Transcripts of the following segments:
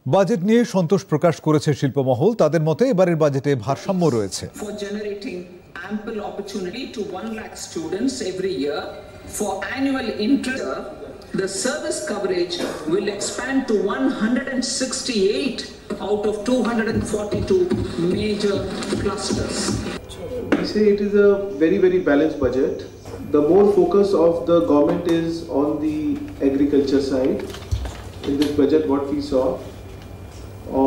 Budget নিয়ে সন্তোষ প্রকাশ করেছে শিল্পমহল। তাদের মতে এবারের বাজেটে ভারসাম্য রয়েছে। Ample opportunity to 1 lakh students every year for annual interest. The service coverage will expand to 168 out of 242 major clusters. We say it is a very balanced budget. The more focus of the government is on the agriculture side. In this budget, what we saw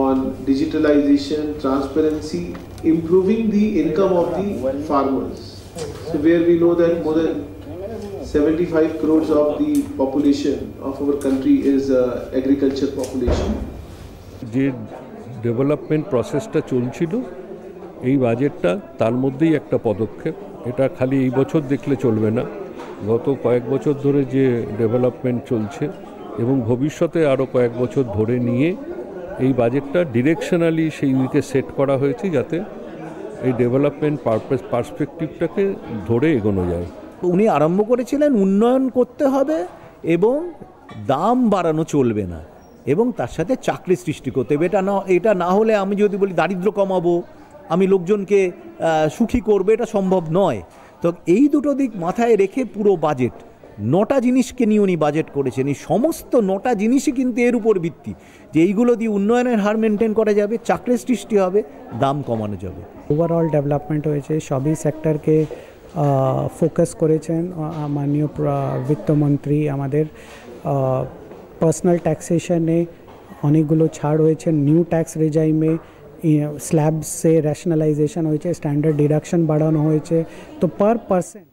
on digitalization, transparency, improving the income of the farmers. So where we know that more than 75 crores of the population of our country is agriculture population. যে development প্রসেসটা চলছিল এই বাজেটটা তার মধ্যেই একটা পদক্ষেপ। এটা খালি এই বছর দেখলে চলবে না, গত কয়েক বছর ধরে যে ডেভেলপমেন্ট চলছে এবং ভবিষ্যতে আরও কয়েক বছর ধরে নিয়ে এই বাজেটটা ডিরেকশনালি সেই দিকে সেট করা হয়েছে যাতে এই ডেভেলপমেন্ট পার্সপেক্টিভটাকে ধরে এগোনো যায়। উনি আরম্ভ করেছিলেন উন্নয়ন করতে হবে এবং দাম বাড়ানো চলবে না এবং তার সাথে চাকরি সৃষ্টি করতে হবে। এটা না হলে আমি যদি বলি দারিদ্র্য কমাবো, আমি লোকজনকে সুখী করবে, এটা সম্ভব নয়। তো এই দুটো দিক মাথায় রেখে পুরো বাজেট 9টা জিনিসকে নিয়ে উনি বাজেট করেছেন। এই সমস্ত 9টা জিনিসই কিন্তু এর উপর ভিত্তি যে এইগুলো দিয়ে উন্নয়নের হার মেনটেন করা যাবে, চাকরির সৃষ্টি হবে, দাম কমানো যাবে। ওভারঅল ডেভেলপমেন্ট হয়েছে, সবই সেক্টরকে ফোকাস করেছেন মাননীয় বিত্তমন্ত্রী। আমাদের পার্সোনাল ট্যাক্সেশনে অনেকগুলো ছাড় হয়েছে, নিউ ট্যাক্স রেজাইমে স্ল্যাবসে রেশনালাইজেশন হয়েছে, স্ট্যান্ডার্ড ডিডাকশন বাড়ানো হয়েছে। তো পার পার্সন